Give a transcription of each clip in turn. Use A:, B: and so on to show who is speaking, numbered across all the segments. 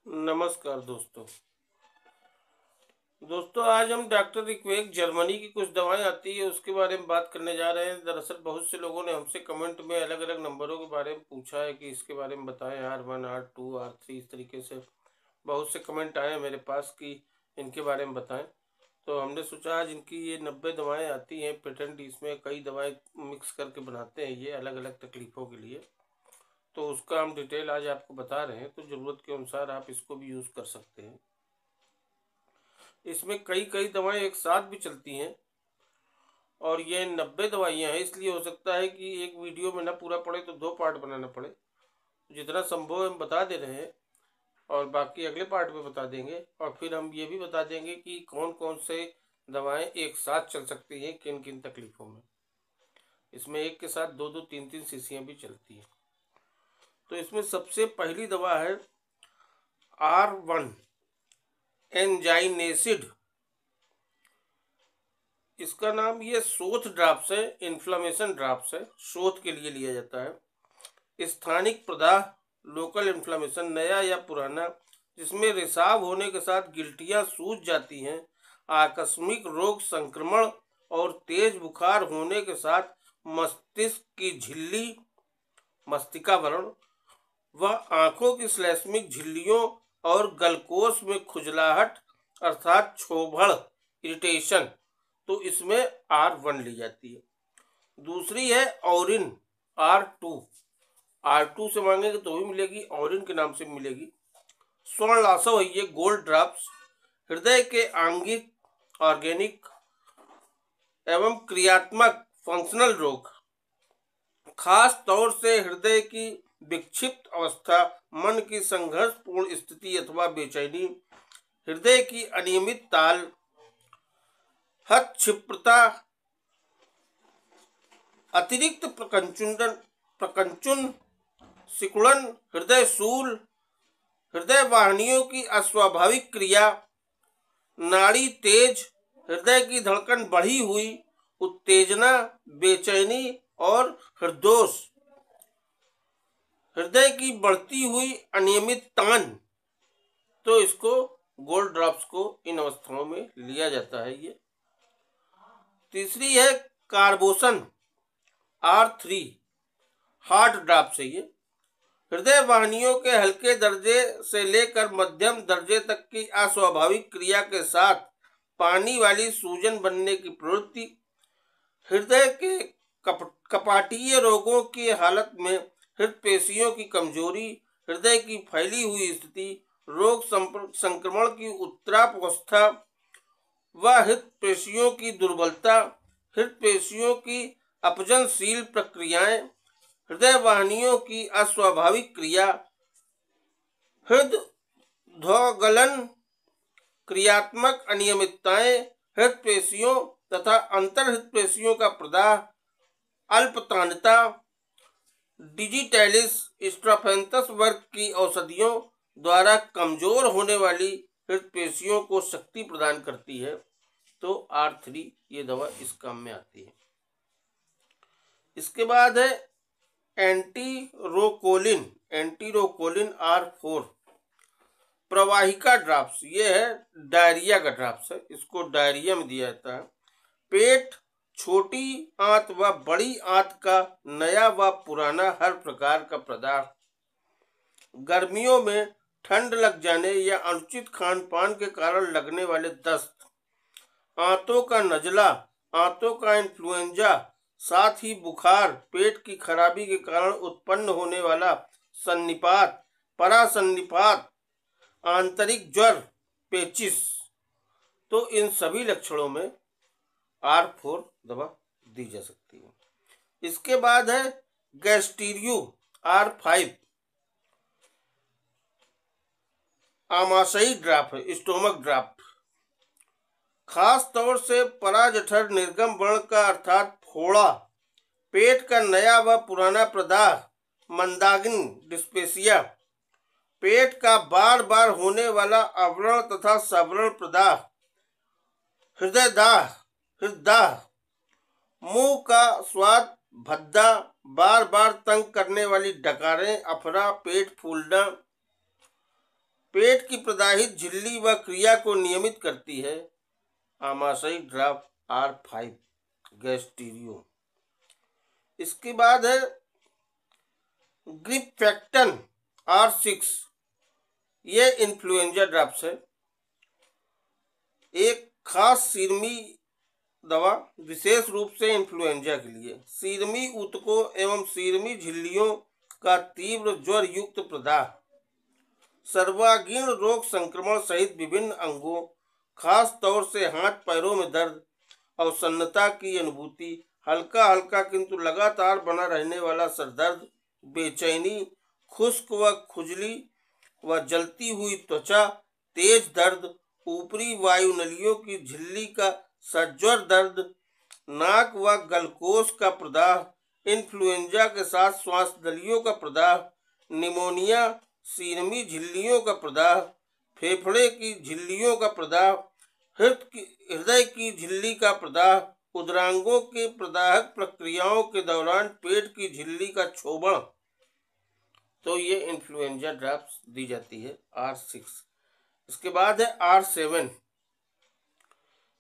A: नमस्कार दोस्तों आज हम डॉक्टर रिक्वेक जर्मनी की कुछ दवाएं आती है उसके बारे में बात करने जा रहे हैं। दरअसल बहुत से लोगों ने हमसे कमेंट में अलग अलग नंबरों के बारे में पूछा है कि इसके बारे में बताएं, R1 R2 R3 इस तरीके से बहुत से कमेंट आए हैं मेरे पास कि इनके बारे में बताएं। तो हमने सोचा आज इनकी ये 90 दवाएँ आती हैं पेटेंट, इसमें कई दवाएँ मिक्स करके बनाते हैं ये अलग अलग तकलीफ़ों के लिए। तो उसका हम डिटेल आज आपको बता रहे हैं, तो ज़रूरत के अनुसार आप इसको भी यूज़ कर सकते हैं। इसमें कई कई दवाएं एक साथ भी चलती हैं और ये 90 दवाइयाँ हैं, इसलिए हो सकता है कि एक वीडियो में ना पूरा पड़े तो दो पार्ट बनाना पड़े। जितना संभव है हम बता दे रहे हैं और बाकी अगले पार्ट में बता देंगे। और फिर हम ये भी बता देंगे कि कौन कौन से दवाएं एक साथ चल सकती हैं किन किन तकलीफ़ों में। इसमें एक के साथ दो दो तीन तीन शीशियाँ भी चलती हैं। तो इसमें सबसे पहली दवा है R1 एंजाइनेसिड। इसका नाम ये शोथ ड्राप्स है, इन्फ्लामेशन ड्राप्स है, शोथ के लिए लिया जाता है। स्थानिक प्रदाह, लोकल इन्फ्लामेशन, नया या पुराना, जिसमें रिसाव होने के साथ गिल्टियां सूज जाती हैं, आकस्मिक रोग संक्रमण और तेज बुखार होने के साथ मस्तिष्क की झिल्ली, मस्तिकावरण व आंखों की श्लेष्मिक झिल्लियों और गलकोष में खुजलाहट अर्थात क्षोभण, इरिटेशन, तो इसमें R1 ली जाती है। दूसरी है ऑरिन R2 से मांगेंगे तो भी मिलेगी, ऑरिन के नाम से मिलेगी। स्वर्णलासव है ये, गोल्ड ड्रॉप्स, हृदय के आंगिक, ऑर्गेनिक एवं क्रियात्मक फंक्शनल रोग, खास तौर से हृदय की विक्षिप्त अवस्था, मन की संघर्षपूर्ण स्थिति अथवा बेचैनी, हृदय की अनियमित ताल, हतक्षिप्रता, अतिरिक्त प्रकंचन, सिकुड़न, हृदय शूल, हृदय वाहिनियों की अस्वाभाविक क्रिया, नाड़ी तेज, हृदय की धड़कन बढ़ी हुई, उत्तेजना, बेचैनी और हृदयोष, हृदय की बढ़ती हुई अनियमित तान। तो इसको गोल्ड ड्रॉप्स को इन अवस्थाओं में लिया जाता है ये। तीसरी है कार्बोसन R3 हार्ट ड्रॉप्स है ये, हृदय वाहिनियों के हल्के दर्जे से लेकर मध्यम दर्जे तक की अस्वाभाविक क्रिया के साथ पानी वाली सूजन बनने की प्रवृत्ति, हृदय के कपाटीय रोगों की हालत में हृदपेशियों की कमजोरी, हृदय की फैली हुई स्थिति, रोग संक्रमण की उत्तरावस्था व हृदपेशियों की दुर्बलता, हृदपेशियों की अपजनशील प्रक्रियाएं, हृदय वाहिनियों की अस्वाभाविक क्रिया, हृदय क्रियात्मक अनियमितताएं, हृदपेशियों तथा अंतर हृदपेशियों का प्रदाह, अल्पतानता, डिजिटैलिस स्ट्राफेंथस वर्ग की औषधियों द्वारा कमजोर होने वाली हृदपेशियों को शक्ति प्रदान करती है। तो R3 ये दवा इस काम में आती है। इसके बाद है एंटीरोकोलिन R4 प्रवाहिका ड्रॉप्स। ये है डायरिया का ड्रॉप्स है, इसको डायरिया में दिया जाता है। पेट, छोटी आंत व बड़ी आंत का नया व पुराना हर प्रकार का प्रदाह, गर्मियों में ठंड लग जाने या अनुचित खान पान के कारण लगने वाले दस्त, आंतों का नजला, आंतों का इन्फ्लुएंजा, साथ ही बुखार, पेट की खराबी के कारण उत्पन्न होने वाला सन्निपात, परासन्निपात, आंतरिक ज्वर, पेचिस, तो इन सभी लक्षणों में R4 दवा दी जा सकती है। इसके बाद है गैस्टीरियो R5 आमाशयी ड्राफ्ट है, स्टोमक ड्राफ्ट, खास तौर से पराजठर निर्गम वर्ण का अर्थात फोड़ा, पेट का नया व पुराना प्रदाह, मंदाग्नि डिस्पेसिया, पेट का बार बार होने वाला अवरण तथा सवरण प्रदाह, हृदयदाह, मुंह का स्वाद भद्दा, बार बार तंग करने वाली डकारें, अफरा, पेट फूलना, पेट की प्रदाहित झिल्ली व क्रिया को नियमित करती है। आमाशयी ड्रॉप R5 गैस्ट्रियो। इसके बाद है ग्रिफेक्टन R6, ये इन्फ्लुएंजा ड्रॉप्स है। एक खास सीरमी दवा विशेष रूप से इन्फ्लुएंजा के लिए। सीरमी ऊतकों एवं सीरमी झिल्लियों का तीव्र ज्वर युक्त प्रदाह, सर्वांगीण रोग संक्रमण सहित विभिन्न अंगों, खास तौर से हाथ पैरों में दर्द, अवसन्नता की अनुभूति, हल्का हल्का किंतु लगातार बना रहने वाला सरदर्द, बेचैनी, खुश्क व खुजली व जलती हुई त्वचा, तेज दर्द, ऊपरी वायुनलियों की झिल्ली का सज्वर दर्द, नाक व गलकोष का प्रदाह, इन्फ्लुएंजा के साथ श्वास नलियों का प्रदाह, निमोनिया, सीरमी झिल्लियों का प्रदाह, फेफड़े की झिल्लियों का प्रदाह, हृदय की झिल्ली का प्रदाह, उदरांगों के प्रदाहक प्रक्रियाओं के दौरान पेट की झिल्ली का क्षोभण, तो ये इन्फ्लुएंजा ड्रॉप्स दी जाती है R6। इसके बाद है R7।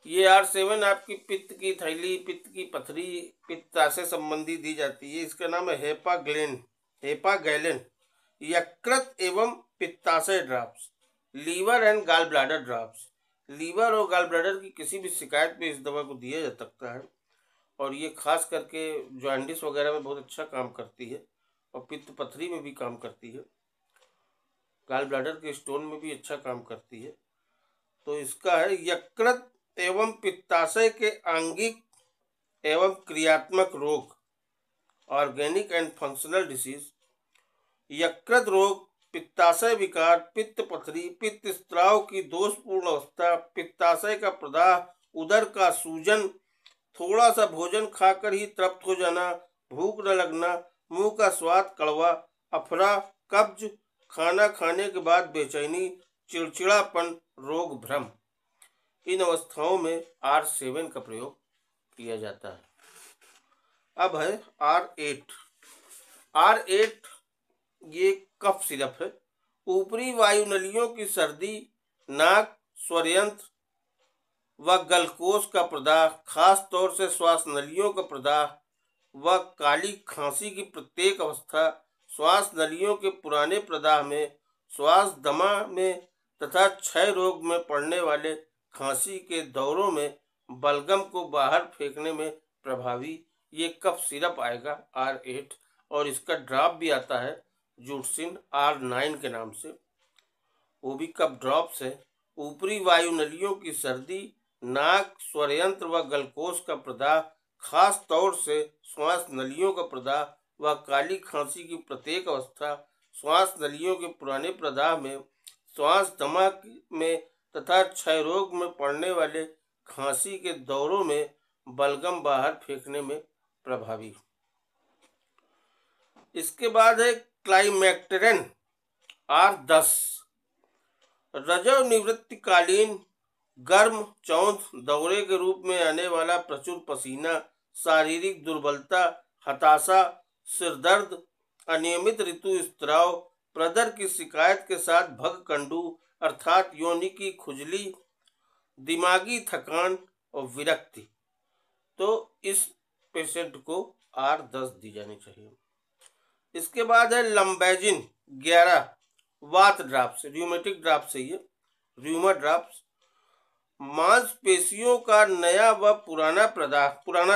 A: ये R7 आपकी पित्त की थैली, पित्त की पथरी, पित्त से संबंधी दी जाती है। इसका नाम है हेपागैलेन। यकृत एवं पित्ताशय drops, liver and gall bladder drops. Liver और गॉल ब्लैडर की किसी भी शिकायत पे इस दवा को दिया जा सकता है और ये खास करके जॉन्डिस वगैरह में बहुत अच्छा काम करती है और पित्त पथरी में भी काम करती है, गॉल ब्लैडर के स्टोन में भी अच्छा काम करती है। तो इसका है यकृत एवं पित्ताशय के आंगिक एवं क्रियात्मक रोग, ऑर्गेनिक एंड फंक्शनल डिसीज। यकृत रोग, पित्ताशय विकार, पित्त पथरी, पित्त स्त्राव की दोषपूर्ण अवस्था, पित्ताशय का प्रदाह, उदर का सूजन, थोड़ा सा भोजन खाकर ही तृप्त हो जाना, भूख न लगना, मुंह का स्वाद कड़वा, अफरा, कब्ज, खाना खाने के बाद बेचैनी, चिड़चिड़ापन, रोग भ्रम, इन अवस्थाओं में R7 का प्रयोग किया जाता है। अब है R8 ये कफ सिरप है। ऊपरी वायुनलियों की सर्दी, नाक, स्वरयंत्र व गलकोष का प्रदाह, खास तौर से श्वास नलियों का प्रदाह व काली खांसी की प्रत्येक अवस्था, श्वास नलियों के पुराने प्रदाह में, श्वास दमा में तथा क्षय रोग में पड़ने वाले खांसी के दौरों में बलगम को बाहर फेंकने में प्रभावी ये कफ सिरप आएगा R8। और इसका ड्रॉप भी आता है जूट्सिन R9 के नाम से, वो भी कफ ड्रॉप्स है। ऊपरी वायुनलियों की सर्दी, नाक, स्वरयंत्र व गलकोष का प्रदाह, खास तौर से श्वास नलियों का प्रदाह व काली खांसी की प्रत्येक अवस्था, श्वास नलियों के पुराने प्रदाह में, श्वास दमा में तथा क्षय रोग में पड़ने वाले खांसी के दौरों में बलगम बाहर फेंकने में प्रभावी। इसके बाद है क्लाइमेक्टेरन R10। रजव निवृत्तिकालीन गर्म चौंध दौरे के रूप में आने वाला प्रचुर पसीना, शारीरिक दुर्बलता, हताशा, सिरदर्द, अनियमित ऋतु स्त्राव, प्रदर की शिकायत के साथ भगकंडू अर्थात योनि की खुजली, दिमागी थकान और विरक्ति, तो इस पेशेंट को R10 दी जानी चाहिए। इसके बाद है लंबैजिन 11 वात ड्रॉप्स, र्यूमेटिक ड्रॉप्स है ये, र्यूमा ड्रॉप्स। मांसपेशियों का नया व पुराना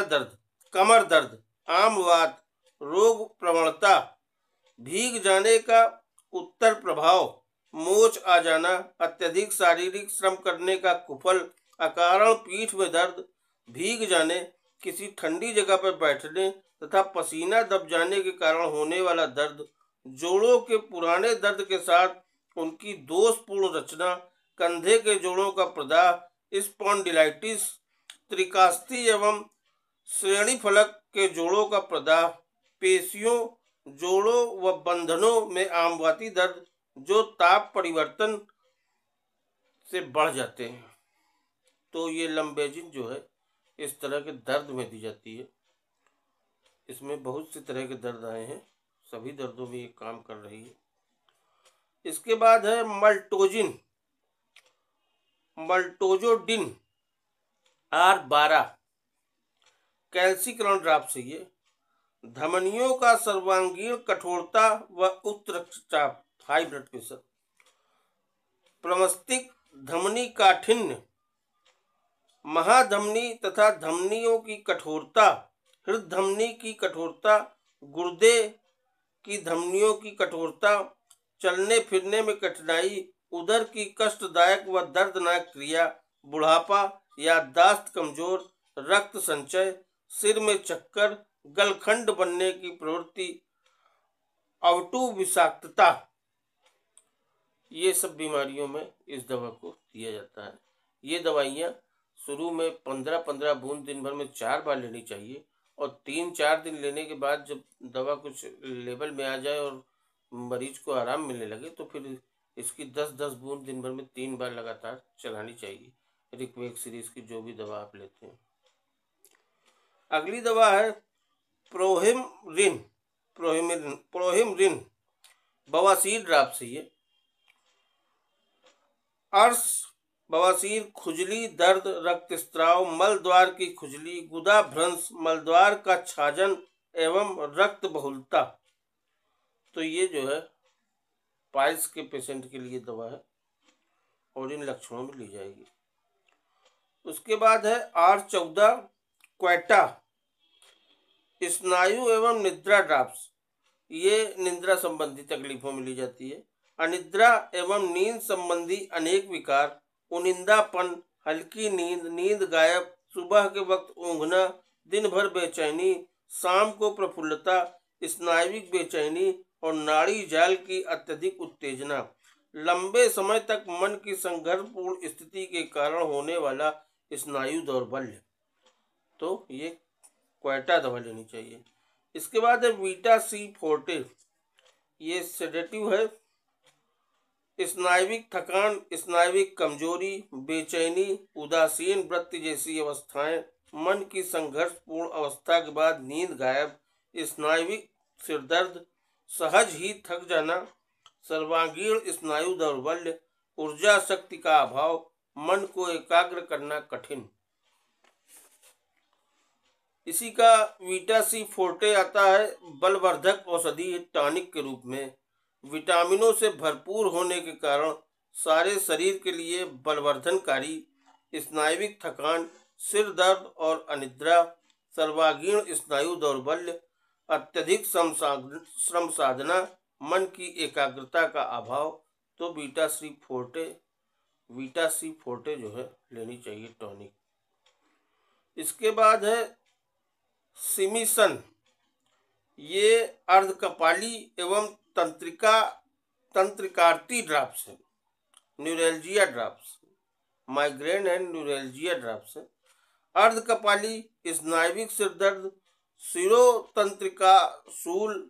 A: दर्द, कमर दर्द, आम वात, रोग प्रवणता, भीग जाने का उत्तर प्रभाव, मोच आ जाना, अत्यधिक शारीरिक श्रम करने का कुफल, अकारण पीठ में दर्द, भीग जाने, किसी ठंडी जगह पर बैठने तथा पसीना दब जाने के कारण होने वाला दर्द, जोड़ों के पुराने दर्द के साथ उनकी दोषपूर्ण रचना, कंधे के जोड़ों का प्रदाह, स्पॉन्डिलाइटिस, त्रिकास्थी एवं श्रेणी फलक के जोड़ों का प्रदाह, पेशियों, जोड़ों व बंधनों में आमवाती दर्द जो ताप परिवर्तन से बढ़ जाते हैं, तो ये लंबेजिन जो है इस तरह के दर्द में दी जाती है। इसमें बहुत से तरह के दर्द आए हैं, सभी दर्दों में ये काम कर रही है। इसके बाद है मल्टोजोडिन R12 कैल्सिकरण ड्रॉप्स है ये। धमनियों का सर्वांगीण कठोरता व उच्च रक्तचाप हाई ब्लड प्रेशर, प्रमस्तिष्क धमनी काठिन्य, महाधमनी तथा धमनियों की कठोरता, हृदय धमनी की कठोरता, गुर्दे की धमनियों की कठोरता, चलने फिरने में कठिनाई, उदर की कष्टदायक व दर्दनाक क्रिया, बुढ़ापा, याददाश्त कमजोर, रक्त संचय, सिर में चक्कर, गलखंड बनने की प्रवृत्ति, अवटु विषाक्तता, ये सब बीमारियों में इस दवा को दिया जाता है। ये दवाइयाँ शुरू में 15-15 बूंद दिन भर में 4 बार लेनी चाहिए और 3-4 दिन लेने के बाद जब दवा कुछ लेवल में आ जाए और मरीज को आराम मिलने लगे तो फिर इसकी 10-10 बूंद दिन भर में 3 बार लगातार चलानी चाहिए। रिक्वेक सीरीज की जो भी दवा आप लेते हैं। अगली दवा है प्रोहिमरिन बवासीर ड्रॉप्स है ये। अर्श, बवासीर, खुजली, दर्द, रक्तस्राव, मलद्वार की खुजली, गुदा भ्रंश, मलद्वार का छाजन एवं रक्त बहुलता, तो ये जो है पाइल्स के पेशेंट के लिए दवा है और इन लक्षणों में ली जाएगी। उसके बाद है R14 क्वेटा स्नायु एवं निद्रा ड्रॉप्स, ये निद्रा संबंधी तकलीफों में ली जाती है। अनिद्रा एवं नींद संबंधी अनेक विकार, उनिंदापन, हल्की नींद, नींद गायब, सुबह के वक्त ऊँघना, दिन भर बेचैनी, शाम को प्रफुल्लता, स्नायुविक बेचैनी और नाड़ी जाल की अत्यधिक उत्तेजना, लंबे समय तक मन की संघर्षपूर्ण स्थिति के कारण होने वाला स्नायु दौर्बल्य, तो ये क्वेटा दवा लेनी चाहिए। इसके बाद है वीटा सी फोर्टे, ये सेडेटिव है। स्नायुविक थकान, स्नायुविक कमजोरी, बेचैनी, उदासीन वृत्ति जैसी अवस्थाएं, मन की संघर्षपूर्ण अवस्था के बाद नींद गायब, स्नायुविक सिरदर्द, सहज ही थक जाना, सर्वांगीण स्नायु दौर्बल्य, ऊर्जा शक्ति का अभाव, मन को एकाग्र करना कठिन। इसी का वीटा सी फोर्टे आता है बलवर्धक औषधि टॉनिक के रूप में। विटामिनों से भरपूर होने के कारण सारे शरीर के लिए बलवर्धनकारी, स्नायुविक थकान, सिर दर्द और अनिद्रा, सर्वांगीण स्नायु दौर्बल्य, अत्यधिक श्रम साधना, मन की एकाग्रता का अभाव, तो वीटा सी फोर्टे जो है लेनी चाहिए टॉनिक। इसके बाद है सिमिसन, ये अर्धकपाली एवं तंत्रिकार्ती ड्रॉप्स है। Neuralgia drops, migraine and neuralgia drops है। अर्धकपाली स्नायुविक सिरदर्द, शिरोतंत्रिका शूल,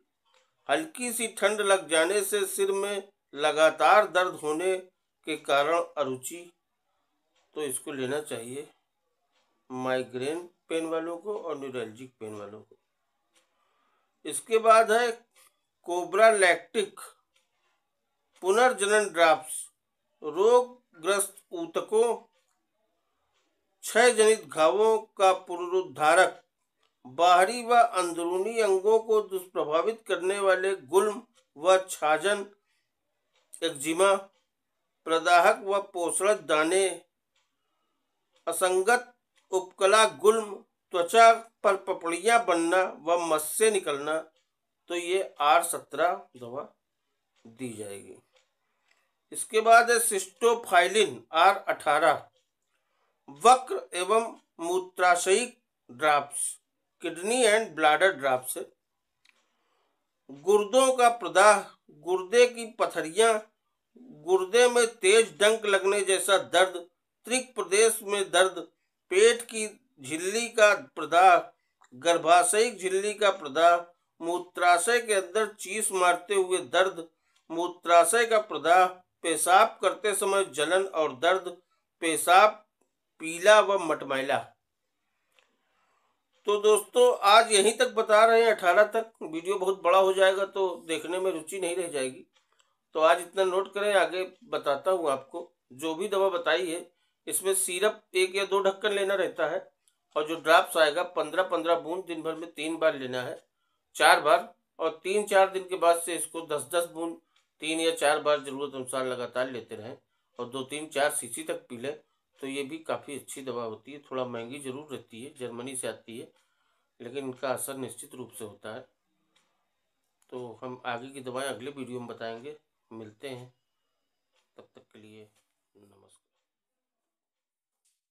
A: हल्की सी ठंड लग जाने से सिर में लगातार दर्द होने के कारण अरुचि, तो इसको लेना चाहिए माइग्रेन पेन वालों को और न्यूरैल्जिक पेन वालों को। इसके बाद है कोब्रा लैक्टिक पुनर्जनन ड्रॉप्स, रोगग्रस्त ऊतकों, क्षय जनित घावों का पुनरुद्धारक, बाहरी व अंदरूनी अंगों को दुष्प्रभावित करने वाले गुल्म व छाजन, एक्जिमा, प्रदाहक व पोषण दाने, असंगत उपकला गुल्म, त्वचा पर पपड़ियां बनना व मस्से निकलना, तो ये R17 दवा दी जाएगी। इसके बाद है सिस्टोफाइलिन R18 वक्र एवं मूत्राशयिक drops, kidney and bladder drops है। गुर्दों का प्रदाह, गुर्दे की पथरियां, गुर्दे में तेज डंक लगने जैसा दर्द, त्रिक प्रदेश में दर्द, पेट की झिल्ली का प्रदाह, गर्भाशयिक झिल्ली का प्रदाह, मूत्राशय के अंदर चीस मारते हुए दर्द, मूत्राशय का प्रदाह, पेशाब करते समय जलन और दर्द, पेशाब पीला व मटमैला। तो दोस्तों आज यहीं तक बता रहे हैं, 18 तक। वीडियो बहुत बड़ा हो जाएगा तो देखने में रुचि नहीं रह जाएगी। तो आज इतना नोट करें, आगे बताता हूँ आपको। जो भी दवा बताई है इसमें सिरप 1 या 2 ढक्कन लेना रहता है, और जो ड्रॉप्स आएगा 15-15 बूंद दिन भर में 3 बार लेना है, 4 बार। और 3-4 दिन के बाद से इसको 10-10 बूंद 3 या 4 बार जरूरत अनुसार लगातार लेते रहें, और 2-3-4 शीशी तक पी लें। तो ये भी काफ़ी अच्छी दवा होती है। थोड़ा महंगी जरूर रहती है, जर्मनी से आती है, लेकिन इनका असर निश्चित रूप से होता है। तो हम आगे की दवाएं अगले वीडियो में बताएंगे। मिलते हैं, तब तक के लिए नमस्कार।